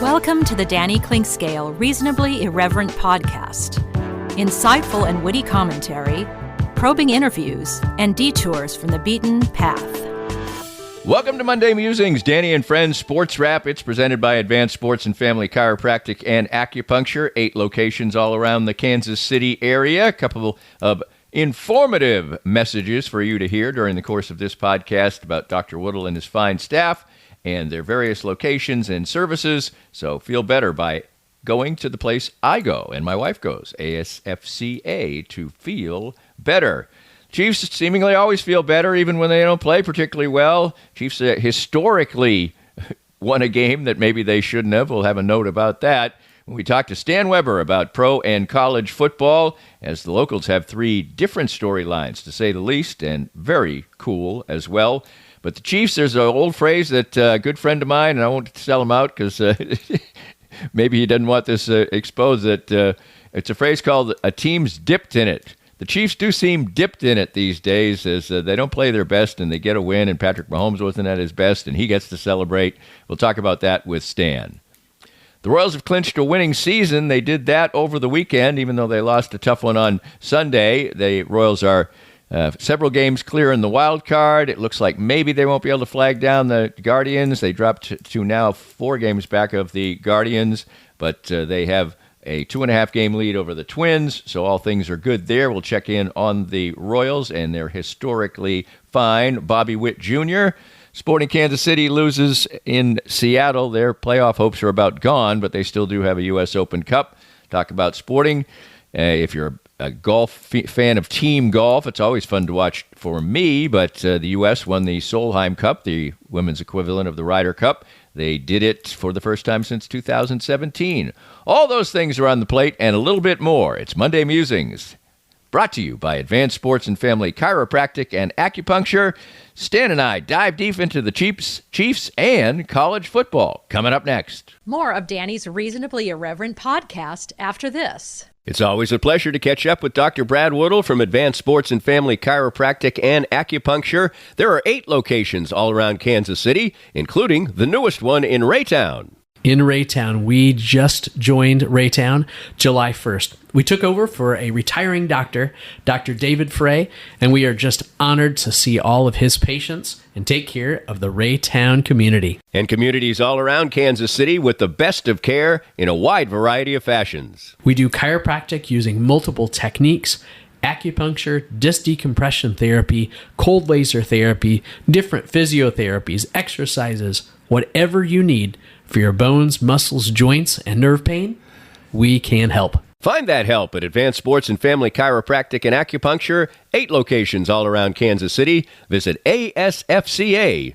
Welcome to the Danny Clinkscale Reasonably Irreverent podcast. Insightful and witty commentary, probing interviews, and detours from the beaten path. Welcome to Monday Musings, Danny and Friends SportsWrap. It's presented by Advanced Sports and Family Chiropractic and Acupuncture. 8 locations all around the Kansas City area. A couple of informative messages for you to hear during the course of this podcast about Dr. Woodle and his fine staff and their various locations and services. So feel better by going to the place I go and my wife goes, ASFCA, to feel better. Chiefs seemingly always feel better even when they don't play particularly well. Chiefs historically won a game that maybe they shouldn't have. We'll have a note about that. We talked to Stan Weber about pro and college football, as the locals have 3 different storylines, to say the least, and very cool as well. But the Chiefs, there's an old phrase that a good friend of mine, and I won't sell him out because maybe he doesn't want this exposed, that it's a phrase called "a team's dipped in it." The Chiefs do seem dipped in it these days, as they don't play their best and they get a win, and Patrick Mahomes wasn't at his best and he gets to celebrate. We'll talk about that with Stan. The Royals have clinched a winning season. They did that over the weekend, even though they lost a tough one on Sunday. The Royals are several games clear in the wild card. It looks like maybe they won't be able to flag down the Guardians. They dropped to now 4 games back of the Guardians, but they have a 2.5-game lead over the Twins, so all things are good there. We'll check in on the Royals and their historically fine Bobby Witt Jr. Sporting Kansas City loses in Seattle. Their playoff hopes are about gone, but they still do have a U.S. Open Cup. Talk about sporting. If you're a golf fan of team golf, it's always fun to watch for me, but the U.S. won the Solheim Cup, the women's equivalent of the Ryder Cup. They did it for the first time since 2017. All those things are on the plate and a little bit more. It's Monday Musings, brought to you by Advanced Sports and Family Chiropractic and Acupuncture. Stan and I dive deep into the Chiefs and college football. Coming up next. More of Danny's Reasonably Irreverent podcast after this. It's always a pleasure to catch up with Dr. Brad Woodle from Advanced Sports and Family Chiropractic and Acupuncture. There are 8 locations all around Kansas City, including the newest one in Raytown. In Raytown, we just joined Raytown July 1st. We took over for a retiring doctor, Dr. David Frey, and we are just honored to see all of his patients and take care of the Raytown community. And communities all around Kansas City with the best of care in a wide variety of fashions. We do chiropractic using multiple techniques: acupuncture, disc decompression therapy, cold laser therapy, different physiotherapies, exercises, whatever you need for your bones, muscles, joints, and nerve pain, we can help. Find that help at Advanced Sports and Family Chiropractic and Acupuncture, 8 locations all around Kansas City. Visit ASFCA.com.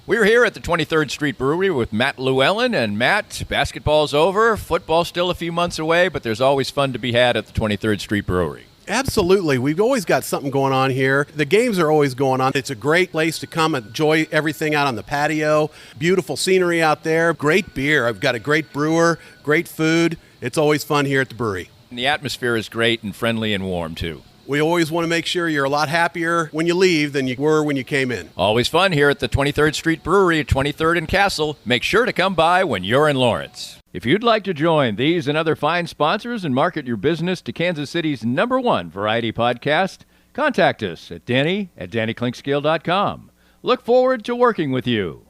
We're here at the 23rd Street Brewery with Matt Llewellyn. And Matt, basketball's over, football's still a few months away, but there's always fun to be had at the 23rd Street Brewery. Absolutely. We've always got something going on here. The games are always going on. It's a great place to come enjoy everything out on the patio. Beautiful scenery out there. Great beer. I've got a great brewer, great food. It's always fun here at the brewery. And the atmosphere is great and friendly and warm, too. We always want to make sure you're a lot happier when you leave than you were when you came in. Always fun here at the 23rd Street Brewery at 23rd and Castle. Make sure to come by when you're in Lawrence. If you'd like to join these and other fine sponsors and market your business to Kansas City's #1 variety podcast, contact us at danny@dannyclinkscale.com. Look forward to working with you.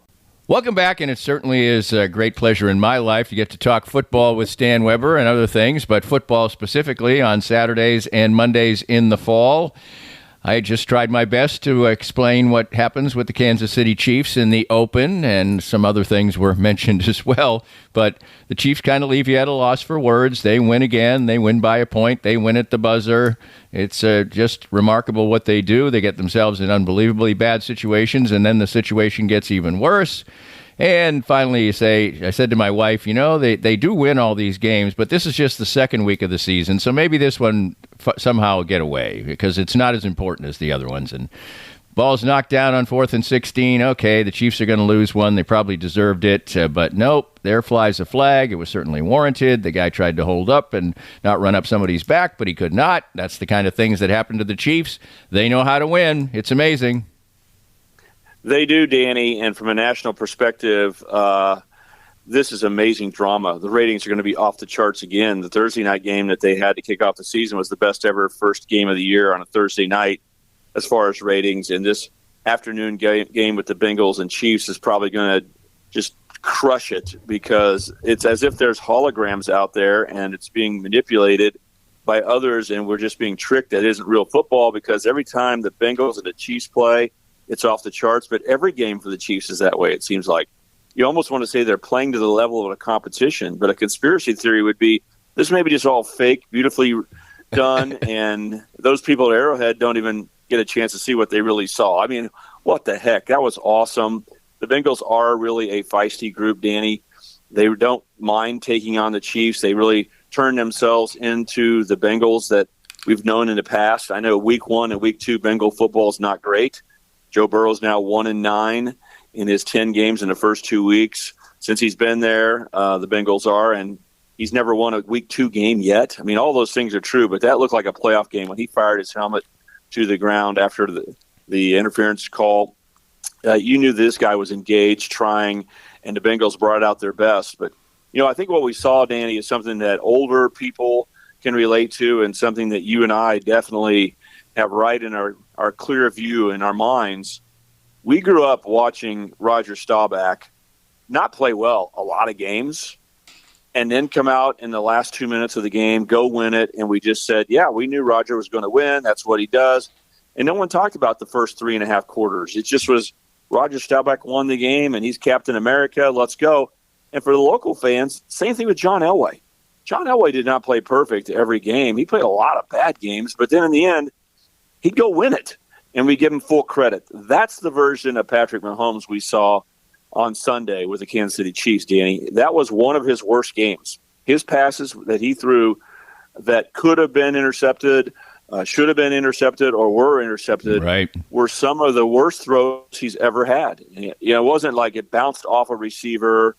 Welcome back, and it certainly is a great pleasure in my life to get to talk football with Stan Weber and other things, but football specifically on Saturdays and Mondays in the fall. I just tried my best to explain what happens with the Kansas City Chiefs in the Open, and some other things were mentioned as well. But the Chiefs kind of leave you at a loss for words. They win again. They win by a point. They win at the buzzer. It's just remarkable what they do. They get themselves in unbelievably bad situations, and then the situation gets even worse. And finally, I said to my wife, they do win all these games, but this is just the second week of the season, so maybe this one somehow will get away because it's not as important as the other ones. And ball's knocked down on 4th and 16. Okay, the Chiefs are going to lose one. They probably deserved it, but nope, there flies a flag. It was certainly warranted. The guy tried to hold up and not run up somebody's back, but he could not. That's the kind of things that happen to the Chiefs. They know how to win. It's amazing. They do, Danny, and from a national perspective, this is amazing drama. The ratings are going to be off the charts again. The Thursday night game that they had to kick off the season was the best ever first game of the year on a Thursday night as far as ratings. And this afternoon game with the Bengals and Chiefs is probably going to just crush it, because it's as if there's holograms out there and it's being manipulated by others, and we're just being tricked. That isn't real football, because every time the Bengals and the Chiefs play, it's off the charts. But every game for the Chiefs is that way, it seems like. You almost want to say they're playing to the level of a competition, but a conspiracy theory would be this may be just all fake, beautifully done, and those people at Arrowhead don't even get a chance to see what they really saw. I mean, what the heck? That was awesome. The Bengals are really a feisty group, Danny. They don't mind taking on the Chiefs. They really turn themselves into the Bengals that we've known in the past. I know week 1 and week 2 Bengal football is not great. Joe Burrow's now 1-9 in his 10 games in the first 2 weeks since he's been there. The Bengals are, and he's never won a week 2 game yet. I mean, all those things are true, but that looked like a playoff game when he fired his helmet to the ground after the interference call. You knew this guy was engaged, trying, and the Bengals brought out their best. But, I think what we saw, Danny, is something that older people can relate to, and something that you and I definitely have right in our clear view in our minds. We grew up watching Roger Staubach not play well a lot of games, and then come out in the last 2 minutes of the game, go win it, and we just said, yeah, we knew Roger was going to win. That's what he does. And no one talked about the first 3.5 quarters. It just was Roger Staubach won the game, and he's Captain America. Let's go. And for the local fans, same thing with John Elway. John Elway did not play perfect every game. He played a lot of bad games, but then in the end, he'd go win it, and we give him full credit. That's the version of Patrick Mahomes we saw on Sunday with the Kansas City Chiefs, Danny. That was one of his worst games. His passes that he threw that could have been intercepted, should have been intercepted, or were intercepted, right, were some of the worst throws he's ever had. It wasn't like it bounced off a receiver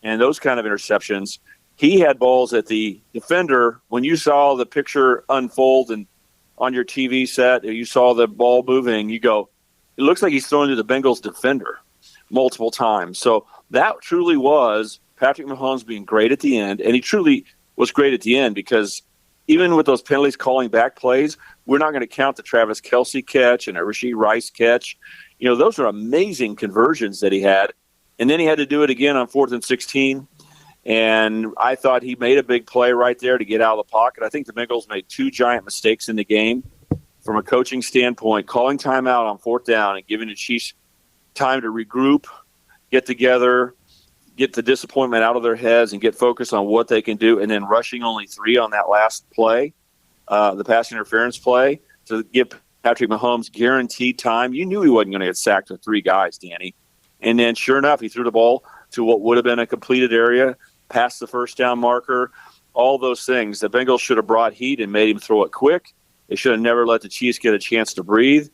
and those kind of interceptions. He had balls at the defender. When you saw the picture unfold and on your TV set, you saw the ball moving, you go, it looks like he's throwing to the Bengals defender multiple times. So that truly was Patrick Mahomes being great at the end, and he truly was great at the end, because even with those penalties calling back plays, we're not going to count the Travis Kelce catch and a Rashee Rice catch. Those are amazing conversions that he had. And then he had to do it again on 4th and 16. And I thought he made a big play right there to get out of the pocket. I think the Bengals made 2 giant mistakes in the game from a coaching standpoint, calling timeout on 4th down and giving the Chiefs time to regroup, get together, get the disappointment out of their heads and get focused on what they can do, and then rushing only 3 on that last play, the pass interference play, to give Patrick Mahomes guaranteed time. You knew he wasn't going to get sacked with 3 guys, Danny. And then sure enough, he threw the ball to what would have been a completed area, past the first down marker, all those things. The Bengals should have brought heat and made him throw it quick. They should have never let the Chiefs get a chance to breathe.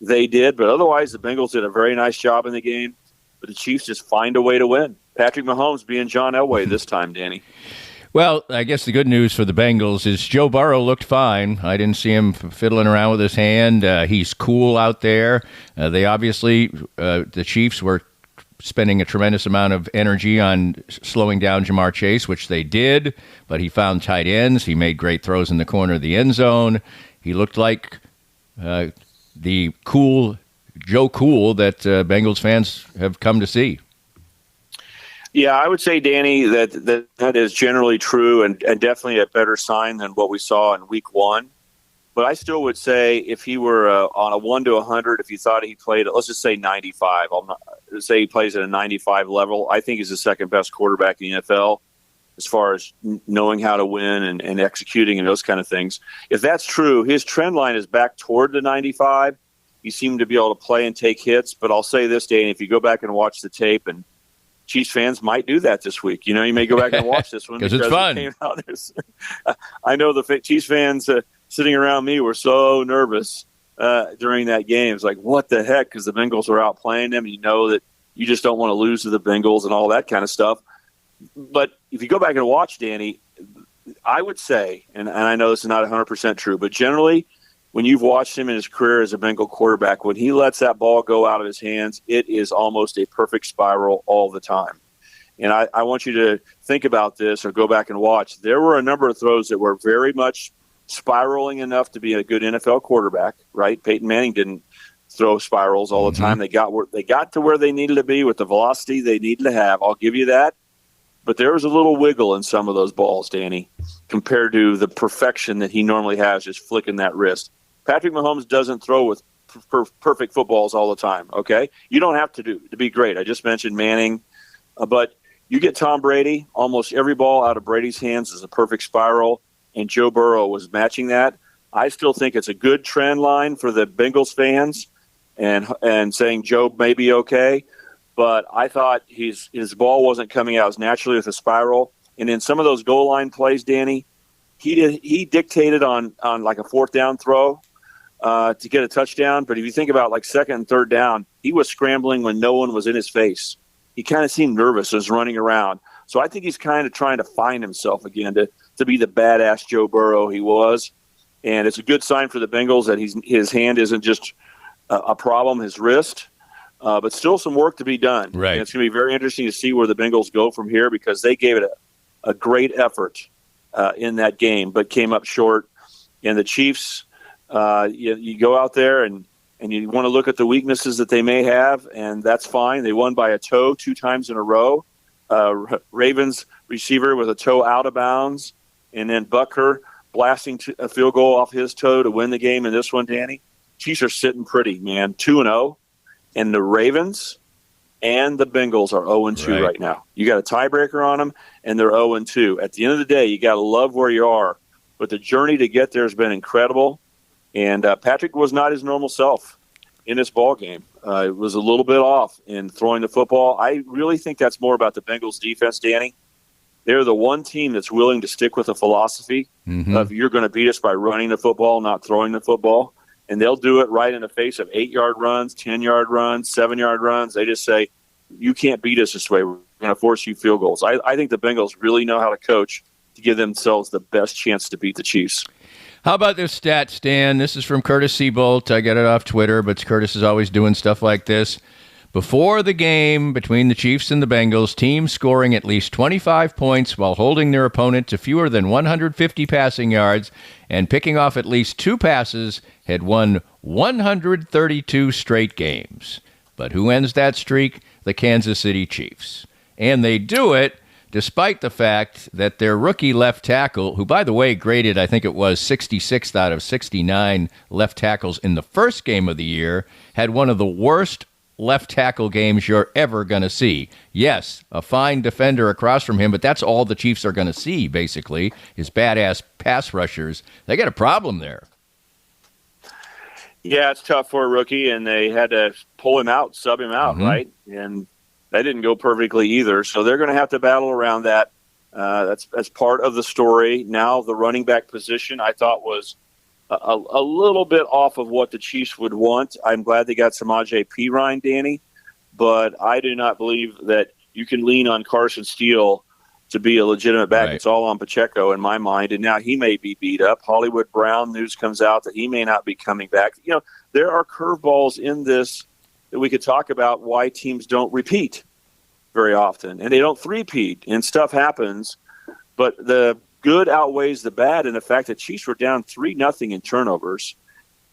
They did, but otherwise the Bengals did a very nice job in the game. But the Chiefs just find a way to win. Patrick Mahomes being John Elway this time, Danny. Well, I guess the good news for the Bengals is Joe Burrow looked fine. I didn't see him fiddling around with his hand. He's cool out there. They obviously, the Chiefs were spending a tremendous amount of energy on slowing down Jamar Chase, which they did, but he found tight ends. He made great throws in the corner of the end zone. He looked like the cool Joe Cool that Bengals fans have come to see. Yeah, I would say, Danny, that is generally true and definitely a better sign than what we saw in week 1. But I still would say if he were on a 1 to 100, if you thought he played at, let's just say 95, say he plays at a 95 level, I think he's the second best quarterback in the NFL as far as knowing how to win and executing and those kind of things. If that's true, his trend line is back toward the 95. He seemed to be able to play and take hits. But I'll say this, Danny, if you go back and watch the tape, and Chiefs fans might do that this week. You may go back and watch this one because it's fun. I know the Chiefs fans sitting around me were so nervous during that game. It's like, what the heck? Because the Bengals were out playing them. You know that you just don't want to lose to the Bengals and all that kind of stuff. But if you go back and watch, Danny, I would say, and I know this is not 100% true, but generally when you've watched him in his career as a Bengal quarterback, when he lets that ball go out of his hands, it is almost a perfect spiral all the time. And I want you to think about this or go back and watch. There were a number of throws that were very much spiraling enough to be a good NFL quarterback, right? Peyton Manning didn't throw spirals all the time. They got to where they needed to be with the velocity they needed to have. I'll give you that. But there was a little wiggle in some of those balls, Danny, compared to the perfection that he normally has, just flicking that wrist. Patrick Mahomes doesn't throw with perfect footballs all the time, okay? You don't have to be great. I just mentioned Manning. But you get Tom Brady, almost every ball out of Brady's hands is a perfect spiral, and Joe Burrow was matching that. I still think it's a good trend line for the Bengals fans and saying Joe may be okay. But I thought his ball wasn't coming out as naturally with a spiral. And in some of those goal line plays, Danny, he dictated on like a fourth down throw to get a touchdown. But if you think about like second and third down, he was scrambling when no one was in his face. He kind of seemed nervous as running around. So I think he's kind of trying to find himself again to be the badass Joe Burrow he was. And it's a good sign for the Bengals that his hand isn't just a problem, his wrist. But still some work to be done. Right. And it's going to be very interesting to see where the Bengals go from here because they gave it a great effort in that game, but came up short. And the Chiefs, you go out there and you want to look at the weaknesses that they may have, and that's fine. They won by a toe 2 times in a row. Ravens receiver with a toe out of bounds, and then Butker blasting a field goal off his toe to win the game in this one, Danny. Chiefs are sitting pretty, man, 2-0. And the Ravens and the Bengals are 0-2 right now. You got a tiebreaker on them, and they're 0-2. At the end of the day, you got to love where you are. But the journey to get there has been incredible. And Patrick was not his normal self in this ball game. It was a little bit off in throwing the football. I really think that's more about the Bengals defense, Danny. They're the one team that's willing to stick with a philosophy of you're going to beat us by running the football, not throwing the football. And they'll do it right in the face of 8-yard runs, 10-yard runs, 7-yard runs. They just say, you can't beat us this way. We're going to force you field goals. I think the Bengals really know how to coach to give themselves the best chance to beat the Chiefs. How about this stat, Stan? This is from Curtis Seabolt. I got it off Twitter, but Curtis is always doing stuff like this. Before the game between the Chiefs and the Bengals, teams scoring at least 25 points while holding their opponent to fewer than 150 passing yards and picking off at least 2 passes had won 132 straight games. But who ends that streak? The Kansas City Chiefs. And they do it despite the fact that their rookie left tackle, who, by the way, graded, I think it was 66th out of 69 left tackles in the first game of the year, had one of the worst left tackle games you're ever going to see. Yes, a fine defender across from him, but that's all the Chiefs are going to see, basically, is badass pass rushers. They got a problem there. Yeah, it's tough for a rookie, and they had to pull him out, sub him out, right? And that didn't go perfectly either. So they're going to have to battle around that. That's part of the story. Now the running back position I thought was a little bit off of what the Chiefs would want. I'm glad they got Samaje Perine, Danny, but I do not believe that you can lean on Carson Steele to be a legitimate back. Right. It's all on Pacheco in my mind, and now he may be beat up. Hollywood Brown, news comes out that he may not be coming back. You know, there are curveballs in this that we could talk about why teams don't repeat very often, and they don't three-peat, and stuff happens, but the good outweighs the bad, and the fact that Chiefs were down 3-0 in turnovers,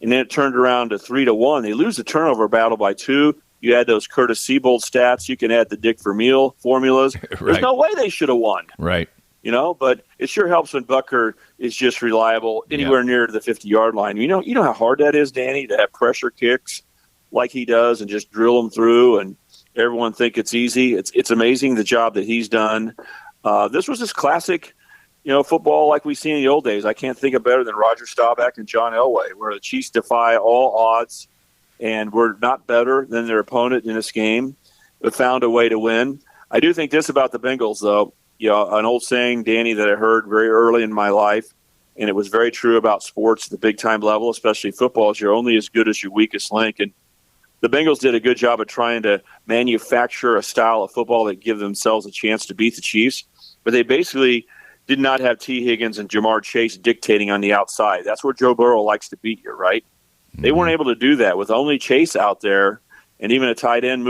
and then it turned around to 3-1. They lose the turnover battle by 2. You add those Curtis Seabolt stats. You can add the Dick Vermeil formulas. Right. There's no way they should have won. Right. You know, but it sure helps when Butker is just reliable anywhere near the 50-yard line. You know how hard that is, Danny, to have pressure kicks like he does and just drill them through, and everyone think it's easy. It's amazing the job that he's done. This was just classic, football like we seen in the old days. I can't think of better than Roger Staubach and John Elway, where the Chiefs defy all odds and were not better than their opponent in this game, but found a way to win. I do think this about the Bengals, though. An old saying, Danny, that I heard very early in my life, and it was very true about sports at the big-time level, especially football, is you're only as good as your weakest link. And the Bengals did a good job of trying to manufacture a style of football that give themselves a chance to beat the Chiefs, but they basically did not have T. Higgins and Jamar Chase dictating on the outside. That's where Joe Burrow likes to beat you, right? They weren't able to do that with only Chase out there and even a tight end